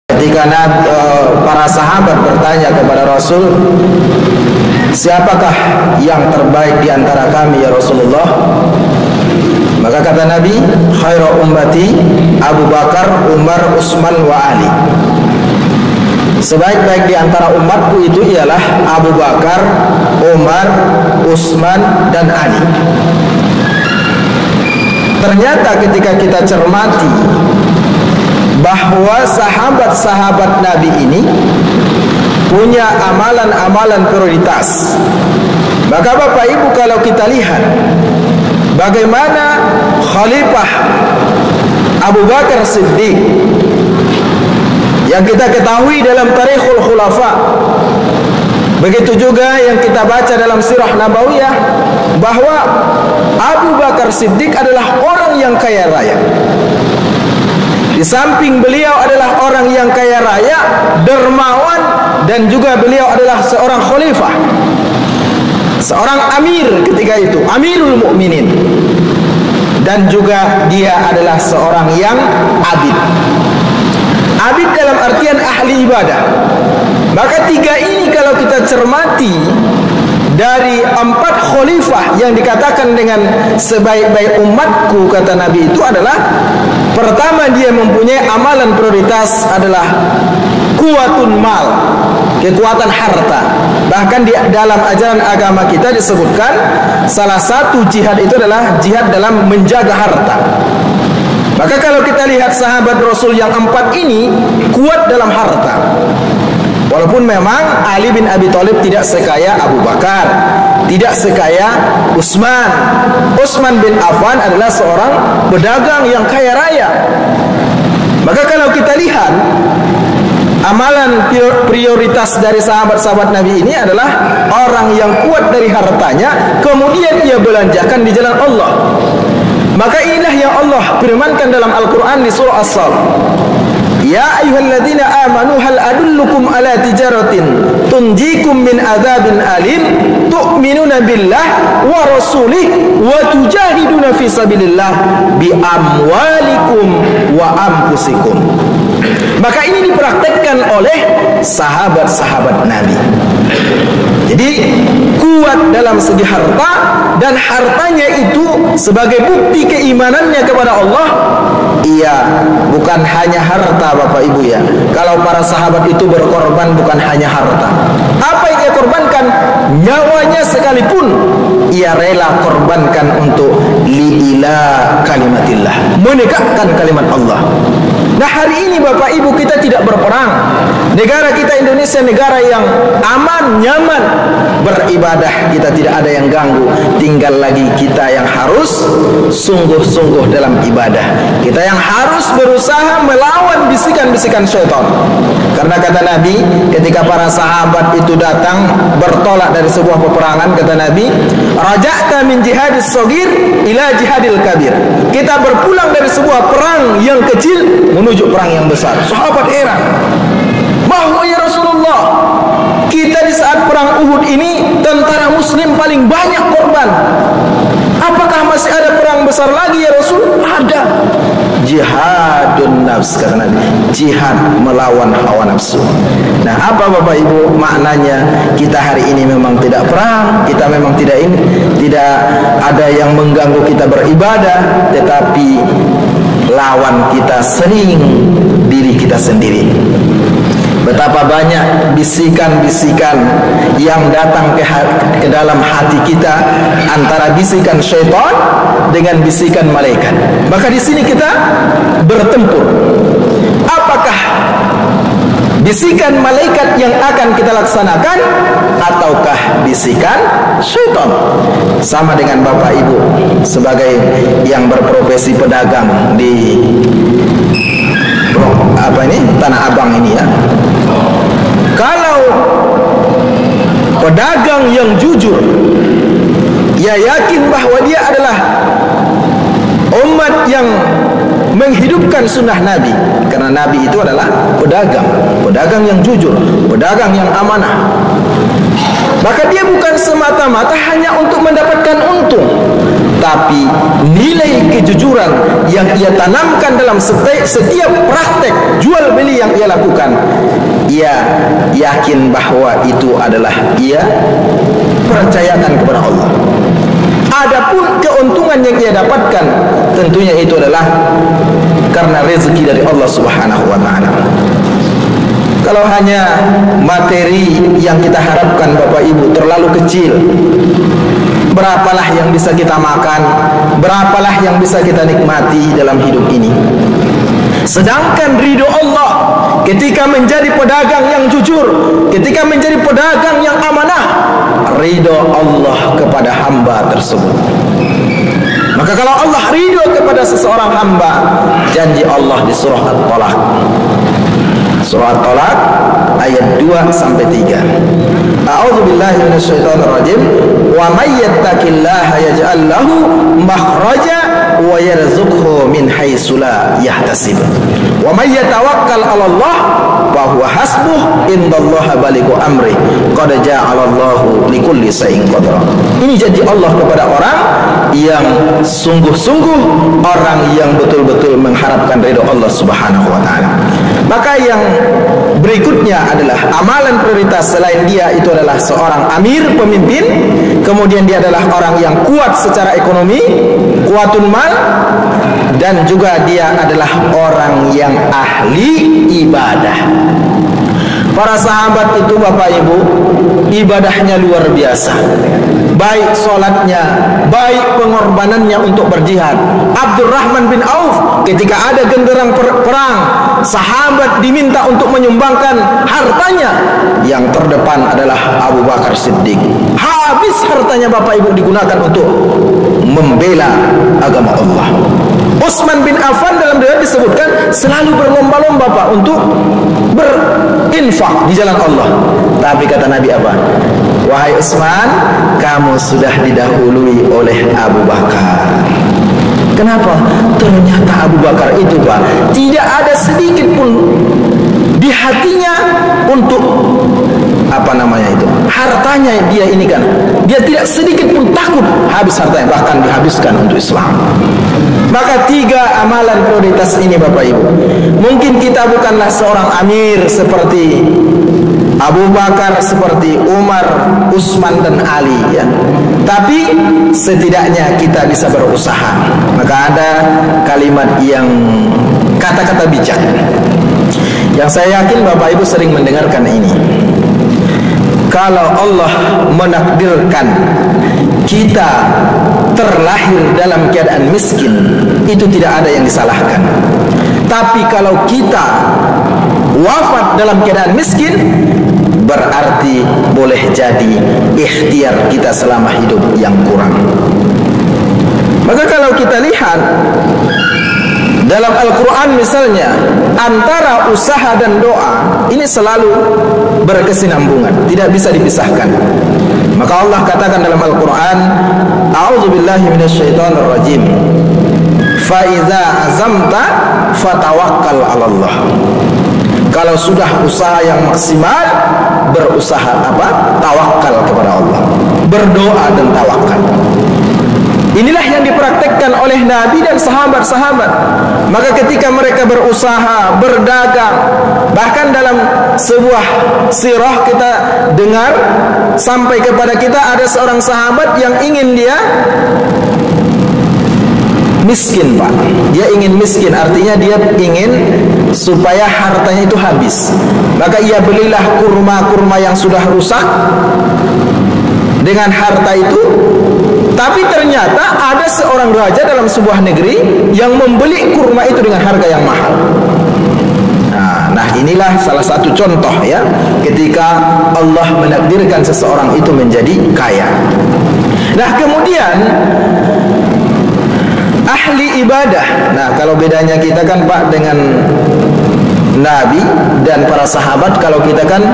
Ketika para sahabat bertanya kepada Rasul, siapakah yang terbaik di antara kami ya Rasulullah? Maka kata Nabi, khairu ummati Abu Bakar, Umar, Utsman wa Ali. Sebaik-baik di antara umatku itu ialah Abu Bakar, Umar, Utsman dan Ali. Ternyata ketika kita cermati bahwa sahabat-sahabat Nabi ini punya amalan-amalan prioritas, maka Bapak Ibu kalau kita lihat bagaimana Khalifah Abu Bakar Siddiq yang kita ketahui dalam Tarikhul Khulafa, begitu juga yang kita baca dalam Sirah Nabawiyah, bahwa Abu Bakar Siddiq adalah orang yang kaya raya. Di samping beliau adalah orang yang kaya raya, dermawan, dan juga beliau adalah seorang khalifah, seorang amir ketika itu, Amirul Mukminin, dan juga dia adalah seorang yang abid. Abid dalam artian ahli ibadah. Maka tiga ini kalau kita cermati dari 4 khalifah yang dikatakan dengan sebaik-baik umatku, kata Nabi, itu adalah pertama, dia mempunyai amalan prioritas adalah kuatun mal, kekuatan harta. Bahkan di dalam ajaran agama kita disebutkan salah satu jihad itu adalah jihad dalam menjaga harta. Maka kalau kita lihat sahabat Rasul yang 4 ini kuat dalam harta. Walaupun memang Ali bin Abi Thalib tidak sekaya Abu Bakar, tidak sekaya Utsman. Utsman bin Affan adalah seorang pedagang yang kaya raya. Maka kalau kita lihat amalan prioritas dari sahabat-sahabat Nabi ini adalah orang yang kuat dari hartanya, kemudian ia belanjakan di jalan Allah. Maka inilah yang Allah firmankan dalam Al-Quran di surah As-Saff. Ya ayyuhalladzina amanu hal adullukum ala tijaratin tunjikum min adzabin alim tu'minuna billah wa rasulih wa tujahiduna fi sabilillah bi amwalikum wa anfusikum. Maka ini dipraktekkan oleh sahabat-sahabat Nabi. Jadi kuat dalam segi harta, dan hartanya itu sebagai bukti keimanannya kepada Allah. Iya, bukan hanya harta Bapak Ibu ya. Kalau para sahabat itu berkorban bukan hanya harta. Apa yang ia korbankan? Nyawanya sekalipun ia rela korbankan untuk li'ila kalimatillah, menegakkan kalimat Allah. Nah hari ini Bapak Ibu kita tidak berperang. Negara kita Indonesia negara yang aman, nyaman, beribadah kita tidak ada yang ganggu. Tinggal lagi kita yang harus sungguh-sungguh dalam ibadah. Kita yang harus berusaha melawan bisikan-bisikan syaitan. Karena kata Nabi, ketika para sahabat itu datang bertolak dari sebuah peperangan, kata Nabi, raja'ta min jihadis shagir ila jihadil kabir. Kita berpulang dari sebuah perang yang kecil menuju perang yang besar. Sahabat heran, bahwa ya Rasulullah, kita di saat perang Uhud ini tentara muslim paling banyak korban. Apakah masih ada perang besar lagi ya Rasul? Ada. Jihadun nafs, kata Nabi, jihad melawan hawa nafsu. Nah apa Bapak Ibu maknanya? Kita hari ini memang tidak perang, kita memang tidak ada yang mengganggu kita beribadah, tetapi lawan kita sering diri kita sendiri. Betapa banyak bisikan-bisikan yang datang ke dalam hati kita, antara bisikan syaitan dengan bisikan malaikat. Maka di sini kita bertempur. Apakah bisikan malaikat yang akan kita laksanakan, ataukah bisikan syaitan? Sama dengan Bapak Ibu sebagai yang berprofesi pedagang di Tanah Abang ini ya. Kalau pedagang yang jujur, ia yakin bahwa dia adalah umat yang menghidupkan sunnah Nabi. Karena Nabi itu adalah pedagang yang jujur, pedagang yang amanah. maka dia bukan semata-mata hanya untuk mendapatkan untung, tapi nilai kejujuran yang ia tanamkan dalam setiap praktek jual beli yang ia lakukan, ia yakin bahwa itu adalah ia percayakan kepada Allah. Adapun keuntungan yang ia dapatkan, tentunya itu adalah karena rezeki dari Allah Subhanahu wa taala. Kalau hanya materi yang kita harapkan Bapak Ibu terlalu kecil, berapalah yang bisa kita makan, berapalah yang bisa kita nikmati dalam hidup ini. Sedangkan ridho Allah ketika menjadi pedagang yang jujur, ketika menjadi pedagang yang amanah, ridho Allah kepada hamba tersebut. Maka kalau Allah ridho kepada seseorang hamba, janji Allah di surah At-Talaq, surah At-Talaq ayat 2 sampai 3. A'udzu billahi minasyaitonir rajim. Wa may yattaqillaha yaj'al lahu makhraja wa yarzuqhu min haitsu la yahtasib. Wa may yatawakkal 'ala Allah fa huwa hasbuh, innallaha balighu amri. Qad ja'alallahu likulli shay'in qadra. Ini janji Allah kepada orang yang sungguh-sungguh, orang yang betul-betul mengharapkan ridho Allah Subhanahu wa taala. Maka yang berikutnya adalah amalan prioritas selain dia itu adalah seorang amir, pemimpin, kemudian dia adalah orang yang kuat secara ekonomi, kuatun mal, dan juga dia adalah orang yang ahli ibadah. Para sahabat itu Bapak Ibu, ibadahnya luar biasa. Baik solatnya, baik pengorbanannya untuk berjihad. Abdurrahman bin Auf ketika ada genderang perang, sahabat diminta untuk menyumbangkan hartanya. Yang terdepan adalah Abu Bakar Siddiq. Habis hartanya Bapak Ibu digunakan untuk membela agama Allah. Utsman bin Affan dalam riwayat disebutkan selalu berlomba-lomba Pak untuk berinfak di jalan Allah. Tapi kata Nabi apa? Wahai Utsman, kamu sudah didahului oleh Abu Bakar. Kenapa? Ternyata Abu Bakar itu Pak, tidak ada sedikit pun di hatinya untuk hartanya dia ini kan, dia tidak sedikit pun takut habis hartanya, bahkan dihabiskan untuk Islam. Maka 3 amalan prioritas ini Bapak Ibu, mungkin kita bukanlah seorang amir seperti Abu Bakar, seperti Umar, Utsman dan Ali ya, tapi setidaknya kita bisa berusaha. Maka ada kalimat yang kata-kata bijak yang saya yakin Bapak Ibu sering mendengarkan ini. Kalau Allah menakdirkan kita terlahir dalam keadaan miskin, itu tidak ada yang disalahkan. Tapi kalau kita wafat dalam keadaan miskin, berarti boleh jadi ikhtiar kita selama hidup yang kurang. Maka kalau kita lihat dalam Al-Quran misalnya, antara usaha dan doa ini selalu berkesinambungan, tidak bisa dipisahkan. Maka Allah katakan dalam Al-Quran, A'udzu billahi minasyaitonir rajim. Fa iza azamta fatawakkal 'ala Allah. Kalau sudah usaha yang maksimal, berusaha apa? Tawakal kepada Allah. Berdoa dan tawakal. Inilah yang dipraktekkan oleh Nabi dan sahabat-sahabat. Maka ketika mereka berusaha, berdagang, bahkan dalam sebuah sirah kita dengar sampai kepada kita ada seorang sahabat yang ingin dia miskin Pak. Dia ingin miskin, artinya dia ingin supaya hartanya itu habis. Maka ia belilah kurma-kurma yang sudah rusak dengan harta itu. Tapi ternyata ada seorang raja dalam sebuah negeri yang membeli kurma itu dengan harga yang mahal. Nah inilah salah satu contoh ya, ketika Allah menakdirkan seseorang itu menjadi kaya. Nah kemudian ahli ibadah. Nah kalau bedanya kita kan Pak dengan Nabi dan para sahabat, kalau kita kan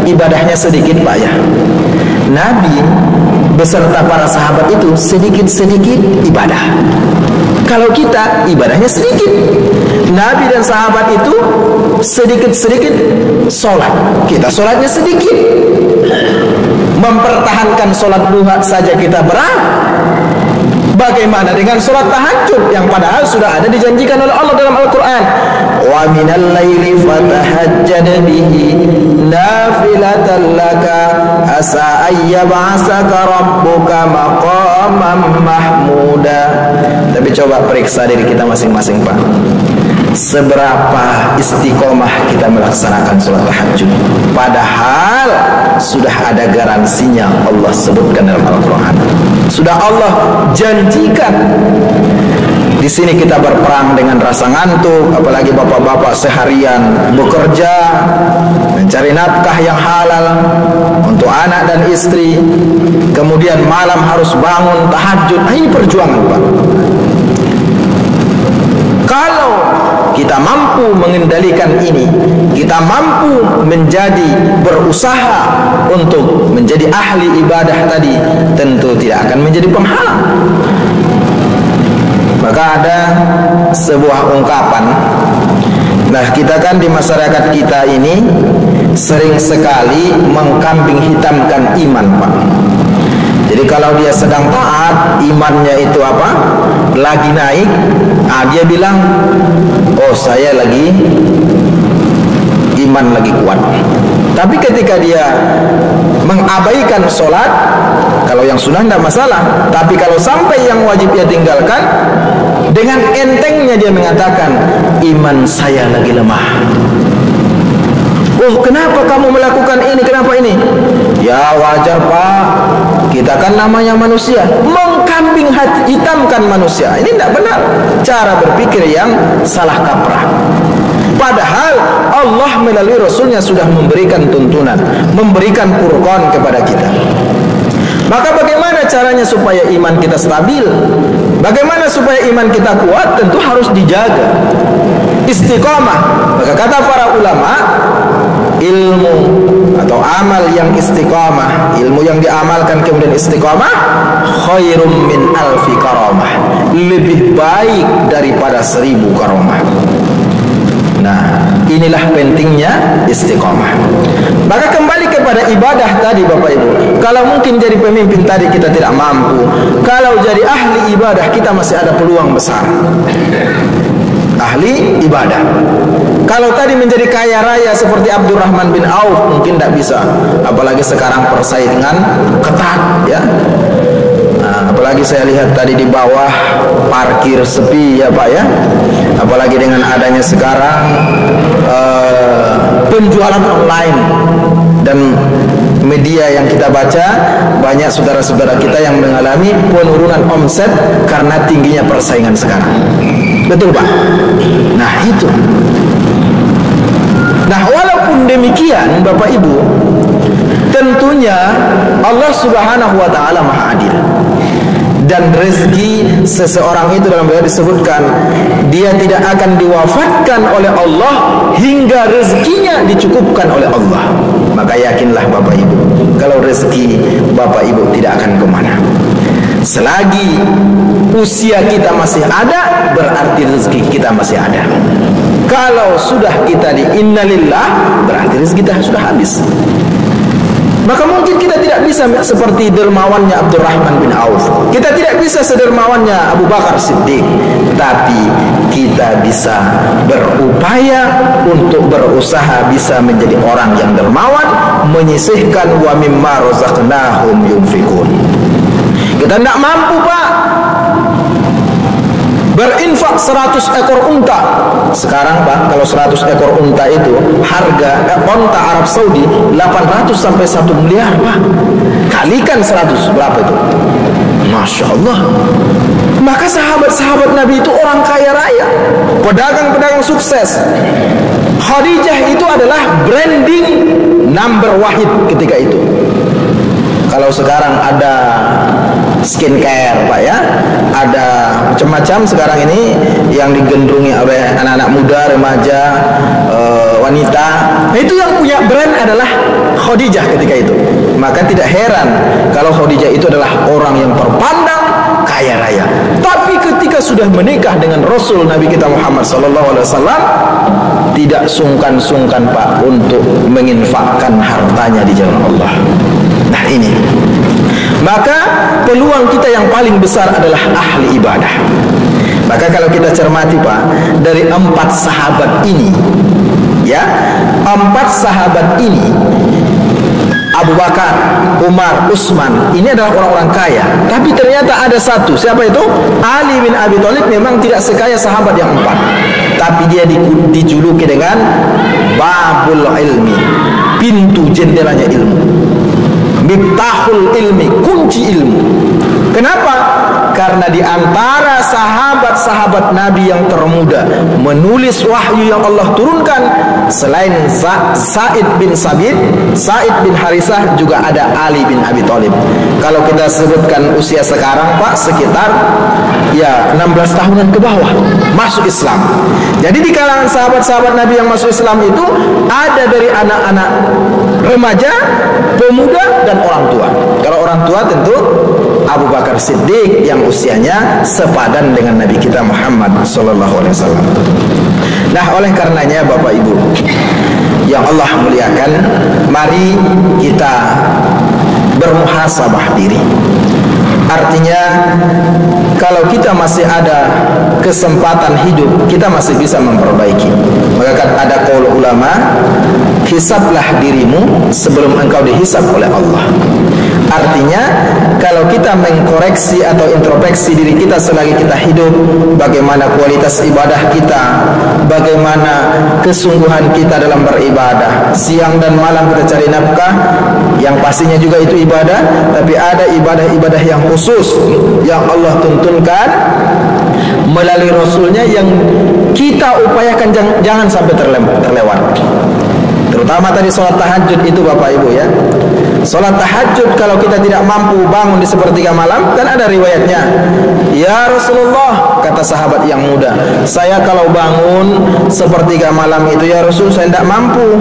ibadahnya sedikit Pak ya. Nabi beserta para sahabat itu sedikit-sedikit ibadah. Kalau kita ibadahnya sedikit. Nabi dan sahabat itu sedikit-sedikit sholat. Kita sholatnya sedikit. Mempertahankan sholat duha saja kita berat, bagaimana dengan sholat tahajud yang padahal sudah ada dijanjikan oleh Allah dalam Al-Quran? Wa minal laili fatahajjad bihi nafilatan laka asa ayyab'asaka rabbuka maqaman mahmuda. Tapi coba periksa diri kita masing-masing, Pak. Seberapa istiqomah kita melaksanakan sholat tahajud, padahal sudah ada garansinya Allah sebutkan dalam Al-Quran, sudah Allah janjikan. Di sini kita berperang dengan rasa ngantuk, apalagi bapak-bapak seharian bekerja mencari nafkah yang halal untuk anak dan istri, kemudian malam harus bangun tahajud. Ini perjuangan, Pak. Kalau kita mampu mengendalikan ini, kita mampu menjadi berusaha untuk menjadi ahli ibadah tadi, tentu tidak akan menjadi penghalang. Maka ada sebuah ungkapan. Nah, kita kan di masyarakat kita ini sering sekali mengkambing hitamkan iman, Pak. Jadi kalau dia sedang taat, imannya itu apa? Lagi naik, dia bilang, oh saya lagi iman lagi kuat. Tapi ketika dia mengabaikan sholat, kalau yang sunnah tidak masalah, tapi kalau sampai yang wajib dia tinggalkan, dengan entengnya dia mengatakan, iman saya lagi lemah. Oh, kenapa kamu melakukan ini? Kenapa ini? Ya wajar, Pak. Kita kan namanya manusia. Mengkambing hitamkan manusia, ini tidak benar. Cara berpikir yang salah kaprah. Padahal Allah melalui Rasulnya sudah memberikan tuntunan, memberikan Furqan kepada kita. Maka bagaimana caranya supaya iman kita stabil? Bagaimana supaya iman kita kuat? Tentu harus dijaga istiqomah. Maka kata para ulama, ilmu atau amal yang istiqomah, ilmu yang diamalkan kemudian istiqomah, khairum min alfi karamah, lebih baik daripada 1000 karamah. Nah, inilah pentingnya istiqomah. Maka kembali kepada ibadah tadi, Bapak Ibu. Kalau mungkin jadi pemimpin tadi kita tidak mampu, kalau jadi ahli ibadah kita masih ada peluang besar. Ahli ibadah. Kalau tadi menjadi kaya raya seperti Abdurrahman bin Auf mungkin tidak bisa, apalagi sekarang persaingan ketat, ya. Nah, apalagi saya lihat tadi di bawah parkir sepi, ya Pak, ya. Apalagi dengan adanya sekarang penjualan online dan media yang kita baca, banyak saudara-saudara kita yang mengalami penurunan omset karena tingginya persaingan sekarang. Betul, Pak? Nah, itu. Nah, walaupun demikian, Bapak Ibu, tentunya Allah Subhanahu wa taala Maha Adil. Dan rezeki seseorang itu dalam ayat disebutkan, dia tidak akan diwafatkan oleh Allah hingga rezekinya dicukupkan oleh Allah. Maka yakinlah Bapak Ibu, kalau rezeki Bapak Ibu tidak akan kemana. Selagi usia kita masih ada, berarti rezeki kita masih ada. Kalau sudah kita di innalillah, berarti rezeki kita sudah habis. Maka mungkin kita tidak bisa seperti dermawannya Abdurrahman bin Auf, kita tidak bisa sedermawannya Abu Bakar Siddiq, tapi kita bisa berupaya untuk berusaha bisa menjadi orang yang dermawan, menyisihkan wa mimma razaqnahum yunfikun. Kita tidak mampu, Pak, berinfak 100 ekor unta. Sekarang, Pak, kalau 100 ekor unta itu harga unta Arab Saudi 800 sampai 1 miliar, Pak. Kalikan 100, berapa itu? Masya Allah. Maka sahabat-sahabat Nabi itu orang kaya raya, pedagang-pedagang sukses. Khadijah itu adalah branding number wahid ketika itu. Kalau sekarang ada skincare, Pak, ya, ada macam-macam sekarang ini yang digandrungi oleh anak-anak muda, remaja, wanita. Itu yang punya brand adalah Khadijah ketika itu. Maka tidak heran kalau Khadijah itu adalah orang yang terpandang kaya raya. Tapi ketika sudah menikah dengan Rasul Nabi kita Muhammad SAW, tidak sungkan-sungkan, Pak, untuk menginfakkan hartanya di jalan Allah. Nah, ini. Maka peluang kita yang paling besar adalah ahli ibadah. Maka kalau kita cermati Pak, dari 4 sahabat ini, ya, 4 sahabat ini, Abu Bakar, Umar, Utsman, ini adalah orang-orang kaya. Tapi ternyata ada satu, siapa itu? Ali bin Abi Thalib memang tidak sekaya sahabat yang 4, tapi dia dijuluki dengan Babul Ilmi, pintu jendelanya ilmu, Miftahul Ilmi, kunci ilmu. Kenapa? Karena di antara sahabat-sahabat Nabi yang termuda menulis wahyu yang Allah turunkan, selain Sa'id bin Sabit, Sa'id bin Harisah, juga ada Ali bin Abi Thalib. Kalau kita sebutkan usia sekarang Pak, sekitar ya 16 tahunan ke bawah masuk Islam. Jadi di kalangan sahabat-sahabat Nabi yang masuk Islam itu ada dari anak-anak remaja, pemuda, dan orang tua. Kalau orang tua tentu Abu Bakar Siddiq yang usianya sepadan dengan Nabi kita Muhammad sallallahu alaihi wasallam. Nah, oleh karenanya Bapak Ibu yang Allah muliakan, mari kita bermuhasabah diri. Artinya kalau kita masih ada kesempatan hidup, kita masih bisa memperbaiki. Maka kan ada qaul ulama, hisablah dirimu sebelum engkau dihisab oleh Allah. Artinya kalau kita mengkoreksi atau introspeksi diri kita selagi kita hidup, bagaimana kualitas ibadah kita, bagaimana kesungguhan kita dalam beribadah, siang dan malam kita cari nafkah, yang pastinya juga itu ibadah, tapi ada ibadah-ibadah yang khusus yang Allah tuntunkan melalui Rasulnya yang kita upayakan jangan sampai terlewat. Terutama tadi sholat tahajud itu Bapak Ibu ya. Sholat tahajud kalau kita tidak mampu bangun di sepertiga malam, kan ada riwayatnya. Ya Rasulullah, kata sahabat yang muda, saya kalau bangun sepertiga malam itu ya Rasul, saya tidak mampu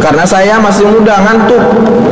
karena saya masih muda, ngantuk.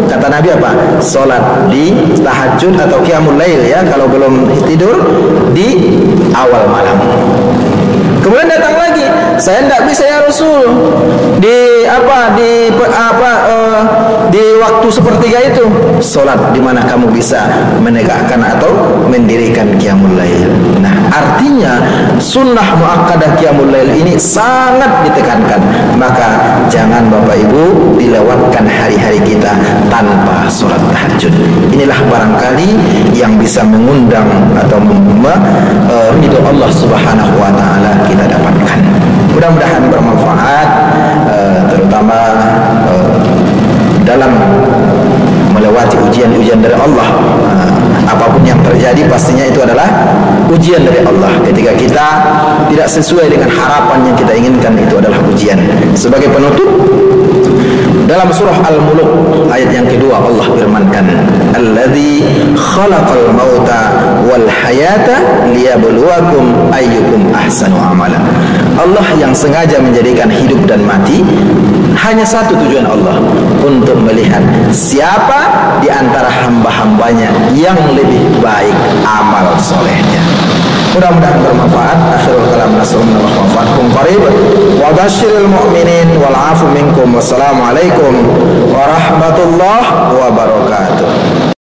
Kata Nabi apa? Sholat di tahajud atau qiyamul lail ya, kalau belum tidur di awal malam. Kemudian datang lagi, saya tidak bisa ya Rasul di waktu sepertiga itu. Sholat di mana kamu bisa menegakkan atau mendirikan qiyamul lail. Nah, artinya sunnah muakkadah qiyamul lail ini sangat ditekankan. Maka jangan Bapak Ibu dilewatkan hari-hari kita tanpa sholat tahajud. Inilah barangkali yang bisa mengundang atau ridho Allah Subhanahu wa taala kita dapatkan. Mudah-mudahan bermanfaat, terutama dalam melewati ujian-ujian dari Allah. Apapun yang terjadi pastinya itu adalah ujian dari Allah. Ketika kita tidak sesuai dengan harapan yang kita inginkan, itu adalah ujian. Sebagai penutup, dalam surah Al-Mulk ayat yang kedua Allah firmankan, Alladzi khalaqal mauta wal hayata liyabluwakum ayyukum ahsanu amala. Allah yang sengaja menjadikan hidup dan mati, hanya satu tujuan Allah, untuk melihat siapa di antara hamba-hambanya yang lebih baik amal solehnya. Mudah-mudahan bermanfaat. Akhirul kalam, nasallallahu wa wafakum qarib wa basyiril mu'minin wal afu minkum. Wassalamualaikum warahmatullahi wabarakatuh.